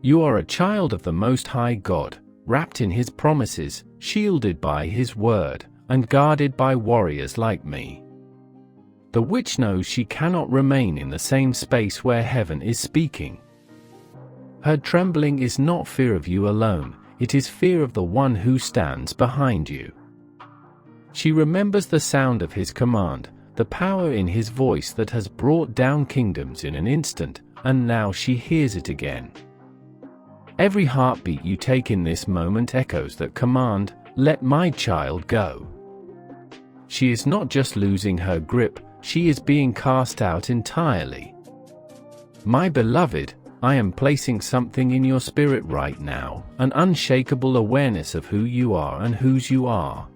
You are a child of the Most High God, wrapped in His promises, shielded by His word, and guarded by warriors like me. The witch knows she cannot remain in the same space where heaven is speaking. Her trembling is not fear of you alone, it is fear of the one who stands behind you. She remembers the sound of His command, the power in His voice that has brought down kingdoms in an instant, and now she hears it again. Every heartbeat you take in this moment echoes that command, "Let my child go." She is not just losing her grip, she is being cast out entirely. My beloved, I am placing something in your spirit right now, an unshakable awareness of who you are and whose you are.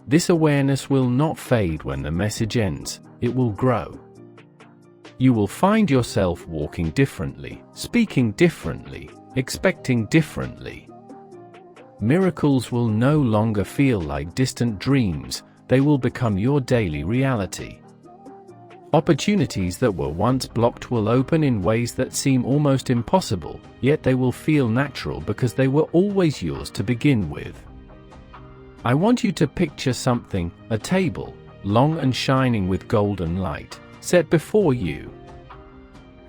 This awareness will not fade when the message ends, it will grow. You will find yourself walking differently, speaking differently, expecting differently. Miracles will no longer feel like distant dreams, they will become your daily reality. Opportunities that were once blocked will open in ways that seem almost impossible, yet they will feel natural because they were always yours to begin with. I want you to picture something, a table, long and shining with golden light, set before you.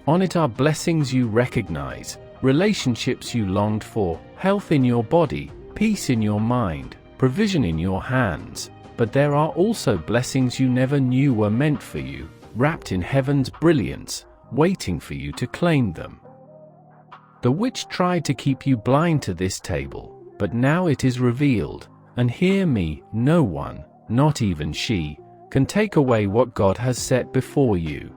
On it are blessings you recognize, relationships you longed for, health in your body, peace in your mind, provision in your hands, but there are also blessings you never knew were meant for you, wrapped in heaven's brilliance, waiting for you to claim them. The witch tried to keep you blind to this table, but now it is revealed, and hear me, no one, not even she, can take away what God has set before you.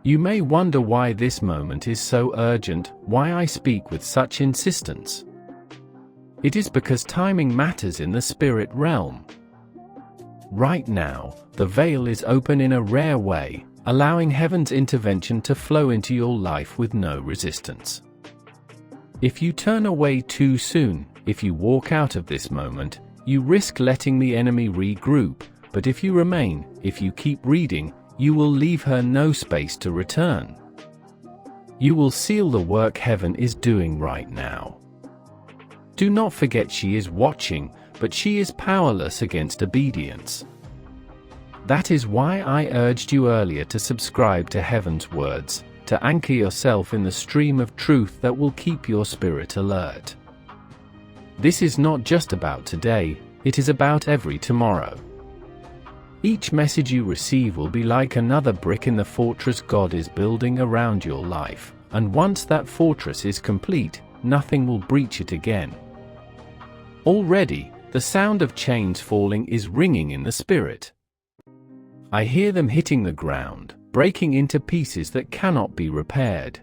You may wonder why this moment is so urgent, why I speak with such insistence. It is because timing matters in the spirit realm. Right now, the veil is open in a rare way, allowing heaven's intervention to flow into your life with no resistance. If you turn away too soon, if you walk out of this moment, you risk letting the enemy regroup, but if you remain, if you keep reading, you will leave her no space to return. You will seal the work heaven is doing right now. Do not forget she is watching, but she is powerless against obedience. That is why I urged you earlier to subscribe to heaven's words, to anchor yourself in the stream of truth that will keep your spirit alert. This is not just about today, it is about every tomorrow. Each message you receive will be like another brick in the fortress God is building around your life, and once that fortress is complete, nothing will breach it again. Already, the sound of chains falling is ringing in the spirit. I hear them hitting the ground, breaking into pieces that cannot be repaired.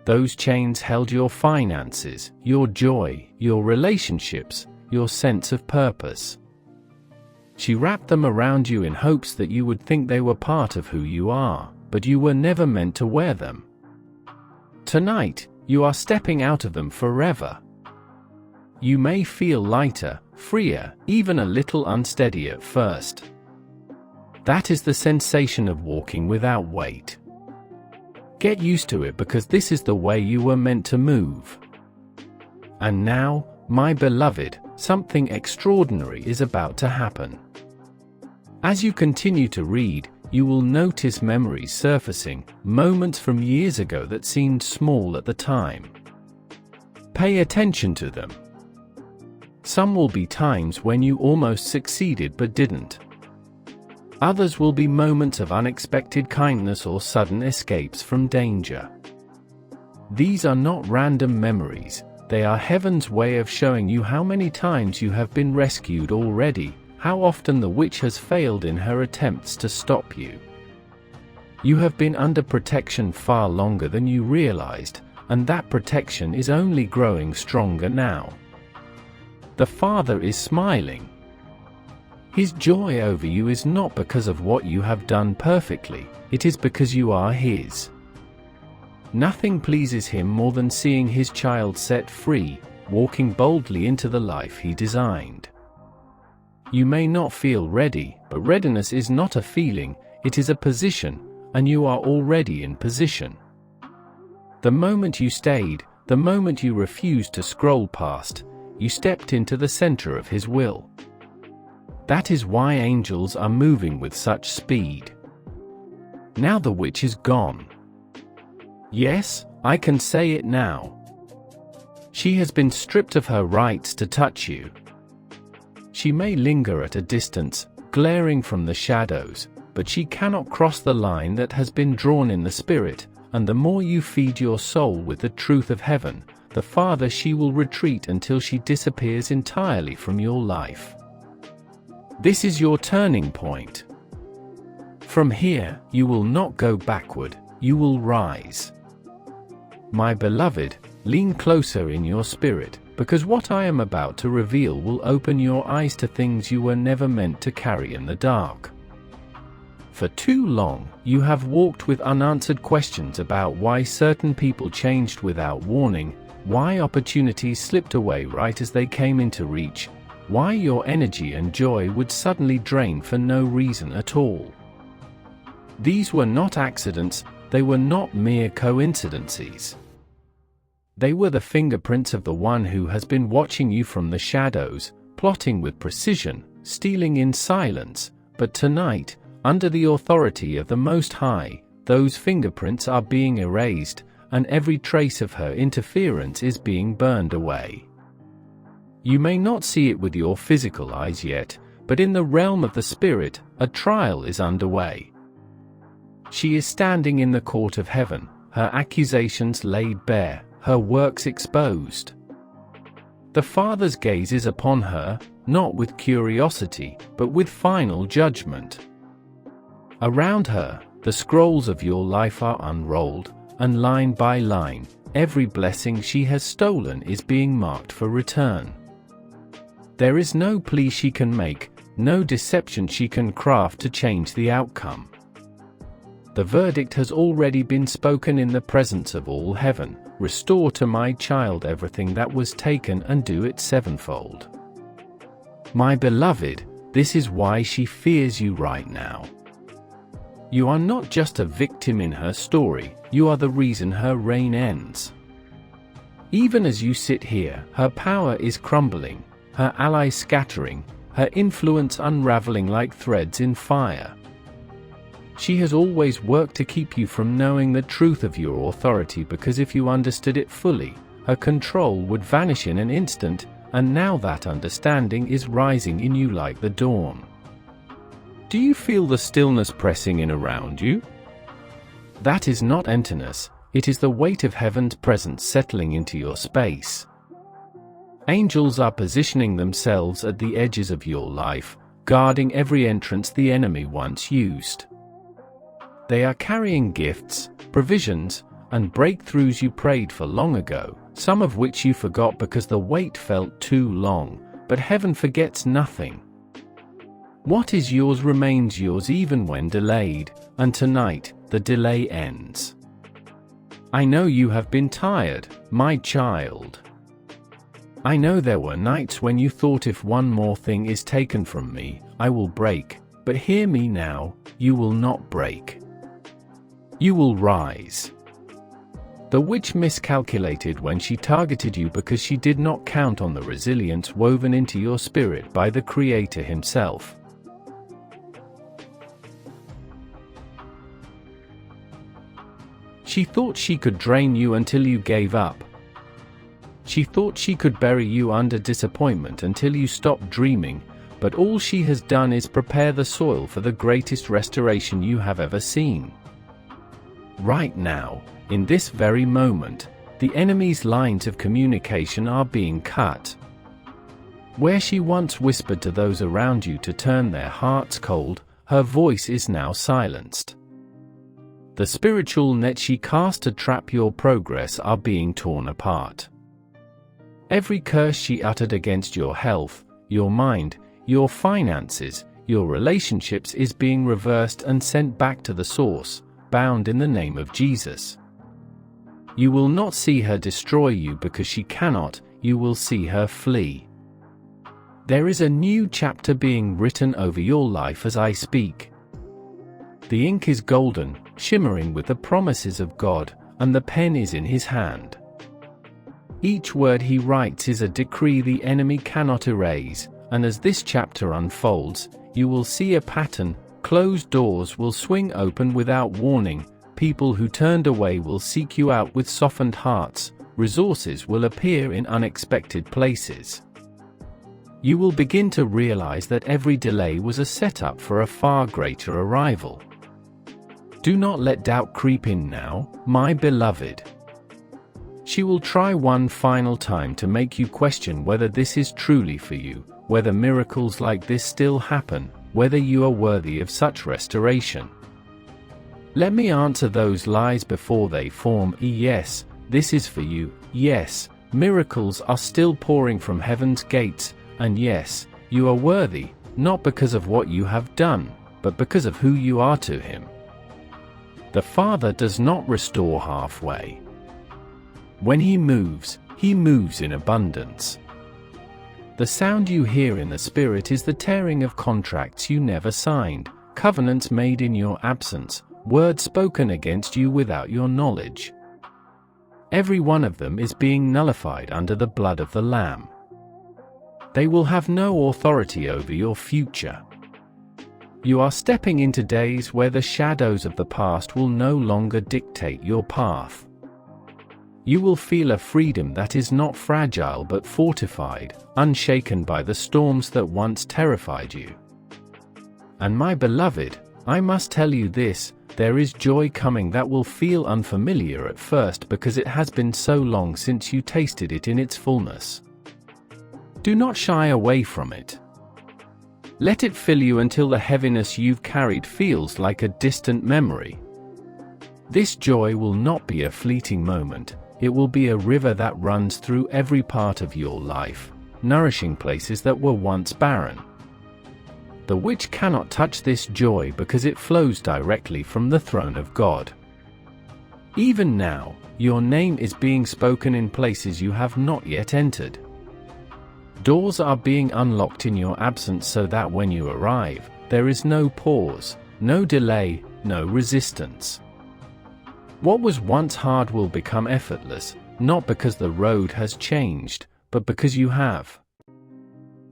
Those chains held your finances, your joy, your relationships, your sense of purpose. She wrapped them around you in hopes that you would think they were part of who you are, but you were never meant to wear them. Tonight, you are stepping out of them forever. You may feel lighter, freer, even a little unsteady at first. That is the sensation of walking without weight. Get used to it because this is the way you were meant to move. And now, my beloved, something extraordinary is about to happen. As you continue to read, you will notice memories surfacing, moments from years ago that seemed small at the time. Pay attention to them. Some will be times when you almost succeeded but didn't. Others will be moments of unexpected kindness or sudden escapes from danger. These are not random memories, they are heaven's way of showing you how many times you have been rescued already, how often the witch has failed in her attempts to stop you. You have been under protection far longer than you realized, and that protection is only growing stronger now. The Father is smiling. His joy over you is not because of what you have done perfectly, it is because you are His. Nothing pleases Him more than seeing His child set free, walking boldly into the life He designed. You may not feel ready, but readiness is not a feeling, it is a position, and you are already in position. The moment you stayed, the moment you refused to scroll past, you stepped into the center of His will. That is why angels are moving with such speed. Now the witch is gone. Yes, I can say it now. She has been stripped of her rights to touch you. She may linger at a distance, glaring from the shadows, but she cannot cross the line that has been drawn in the spirit, and the more you feed your soul with the truth of heaven, the farther she will retreat until she disappears entirely from your life. This is your turning point. From here, you will not go backward, you will rise. My beloved, lean closer in your spirit, because what I am about to reveal will open your eyes to things you were never meant to carry in the dark. For too long, you have walked with unanswered questions about why certain people changed without warning, why opportunities slipped away right as they came into reach, why your energy and joy would suddenly drain for no reason at all. These were not accidents, they were not mere coincidences. They were the fingerprints of the one who has been watching you from the shadows, plotting with precision, stealing in silence, but tonight, under the authority of the Most High, those fingerprints are being erased, and every trace of her interference is being burned away. You may not see it with your physical eyes yet, but in the realm of the spirit, a trial is underway. She is standing in the court of heaven, her accusations laid bare, her works exposed. The Father's gaze is upon her, not with curiosity, but with final judgment. Around her, the scrolls of your life are unrolled, and line by line, every blessing she has stolen is being marked for return. There is no plea she can make, no deception she can craft to change the outcome. The verdict has already been spoken in the presence of all heaven: restore to my child everything that was taken and do it sevenfold. My beloved, this is why she fears you right now. You are not just a victim in her story, you are the reason her reign ends. Even as you sit here, her power is crumbling, her allies scattering, her influence unraveling like threads in fire. She has always worked to keep you from knowing the truth of your authority, because if you understood it fully, her control would vanish in an instant, and now that understanding is rising in you like the dawn. Do you feel the stillness pressing in around you? That is not emptiness, it is the weight of heaven's presence settling into your space. Angels are positioning themselves at the edges of your life, guarding every entrance the enemy once used. They are carrying gifts, provisions, and breakthroughs you prayed for long ago, some of which you forgot because the wait felt too long, but heaven forgets nothing. What is yours remains yours even when delayed, and tonight, the delay ends. I know you have been tired, my child. I know there were nights when you thought, if one more thing is taken from me, I will break, but hear me now, you will not break. You will rise. The witch miscalculated when she targeted you because she did not count on the resilience woven into your spirit by the Creator Himself. She thought she could drain you until you gave up. She thought she could bury you under disappointment until you stopped dreaming, but all she has done is prepare the soil for the greatest restoration you have ever seen. Right now, in this very moment, the enemy's lines of communication are being cut. Where she once whispered to those around you to turn their hearts cold, her voice is now silenced. The spiritual net she cast to trap your progress are being torn apart. Every curse she uttered against your health, your mind, your finances, your relationships is being reversed and sent back to the source, bound in the name of Jesus. You will not see her destroy you because she cannot, you will see her flee. There is a new chapter being written over your life as I speak. The ink is golden, shimmering with the promises of God, and the pen is in his hand. Each word he writes is a decree the enemy cannot erase, and as this chapter unfolds, you will see a pattern. Closed doors will swing open without warning, people who turned away will seek you out with softened hearts, resources will appear in unexpected places. You will begin to realize that every delay was a setup for a far greater arrival. Do not let doubt creep in now, my beloved. She will try one final time to make you question whether this is truly for you, whether miracles like this still happen, whether you are worthy of such restoration. Let me answer those lies before they form. Yes, this is for you. Yes, miracles are still pouring from heaven's gates, and yes, you are worthy, not because of what you have done, but because of who you are to Him. The Father does not restore halfway. When He moves in abundance. The sound you hear in the Spirit is the tearing of contracts you never signed, covenants made in your absence, words spoken against you without your knowledge. Every one of them is being nullified under the blood of the Lamb. They will have no authority over your future. You are stepping into days where the shadows of the past will no longer dictate your path. You will feel a freedom that is not fragile but fortified, unshaken by the storms that once terrified you. And my beloved, I must tell you this, there is joy coming that will feel unfamiliar at first because it has been so long since you tasted it in its fullness. Do not shy away from it. Let it fill you until the heaviness you've carried feels like a distant memory. This joy will not be a fleeting moment. It will be a river that runs through every part of your life, nourishing places that were once barren. The witch cannot touch this joy because it flows directly from the throne of God. Even now, your name is being spoken in places you have not yet entered. Doors are being unlocked in your absence so that when you arrive, there is no pause, no delay, no resistance. What was once hard will become effortless, not because the road has changed, but because you have.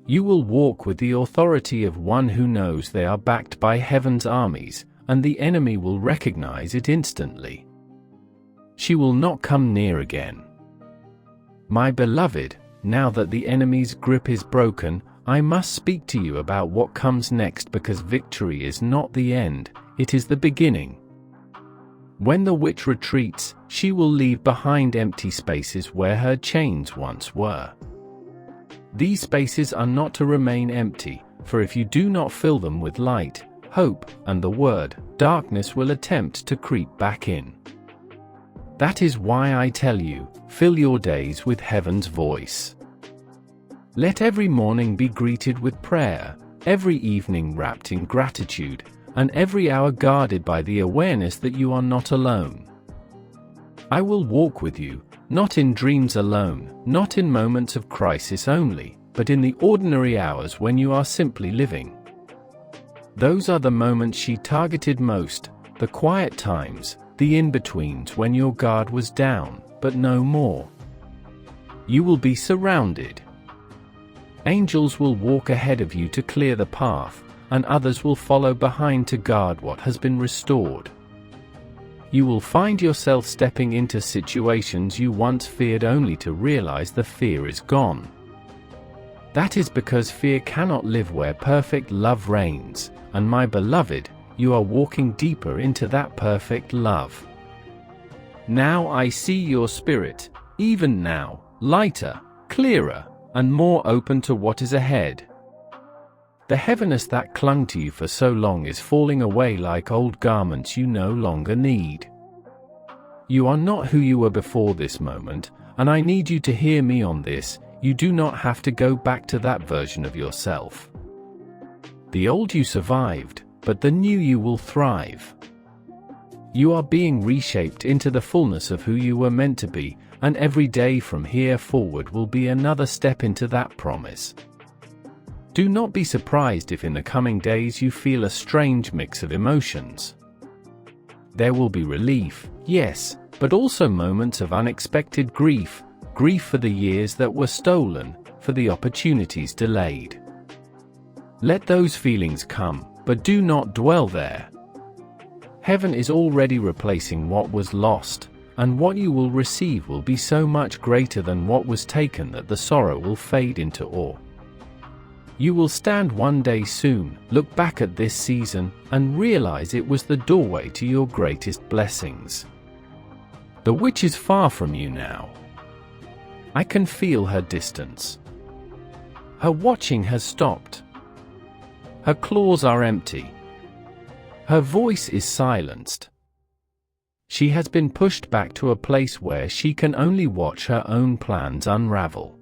You will walk with the authority of one who knows they are backed by heaven's armies, and the enemy will recognize it instantly. She will not come near again. My beloved, now that the enemy's grip is broken, I must speak to you about what comes next because victory is not the end, it is the beginning. When the witch retreats, she will leave behind empty spaces where her chains once were. These spaces are not to remain empty, for if you do not fill them with light, hope, and the Word, darkness will attempt to creep back in. That is why I tell you, fill your days with heaven's voice. Let every morning be greeted with prayer, every evening wrapped in gratitude, and every hour guarded by the awareness that you are not alone. I will walk with you, not in dreams alone, not in moments of crisis only, but in the ordinary hours when you are simply living. Those are the moments she targeted most, the quiet times, the in-betweens when your guard was down, but no more. You will be surrounded. Angels will walk ahead of you to clear the path, and others will follow behind to guard what has been restored. You will find yourself stepping into situations you once feared only to realize the fear is gone. That is because fear cannot live where perfect love reigns, and my beloved, you are walking deeper into that perfect love. Now I see your spirit, even now, lighter, clearer, and more open to what is ahead. The heaviness that clung to you for so long is falling away like old garments you no longer need. You are not who you were before this moment, and I need you to hear me on this. You do not have to go back to that version of yourself. The old you survived, but the new you will thrive. You are being reshaped into the fullness of who you were meant to be, and every day from here forward will be another step into that promise. Do not be surprised if in the coming days you feel a strange mix of emotions. There will be relief, yes, but also moments of unexpected grief, grief for the years that were stolen, for the opportunities delayed. Let those feelings come, but do not dwell there. Heaven is already replacing what was lost, and what you will receive will be so much greater than what was taken that the sorrow will fade into awe. You will stand one day soon, look back at this season, and realize it was the doorway to your greatest blessings. The witch is far from you now. I can feel her distance. Her watching has stopped. Her claws are empty. Her voice is silenced. She has been pushed back to a place where she can only watch her own plans unravel.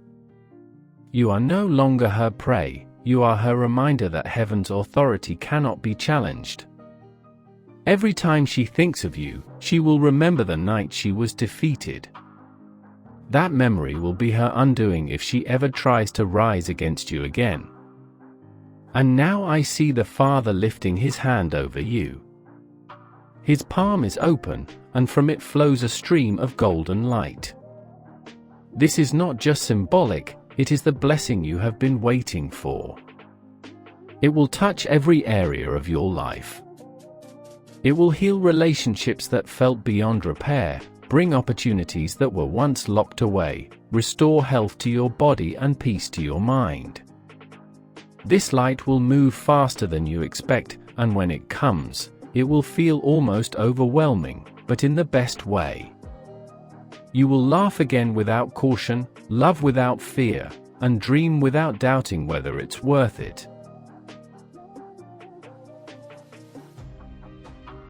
You are no longer her prey, you are her reminder that heaven's authority cannot be challenged. Every time she thinks of you, she will remember the night she was defeated. That memory will be her undoing if she ever tries to rise against you again. And now I see the Father lifting his hand over you. His palm is open, and from it flows a stream of golden light. This is not just symbolic, it is the blessing you have been waiting for. It will touch every area of your life. It will heal relationships that felt beyond repair, bring opportunities that were once locked away, restore health to your body and peace to your mind. This light will move faster than you expect, and when it comes, it will feel almost overwhelming, but in the best way. You will laugh again without caution, love without fear, and dream without doubting whether it's worth it.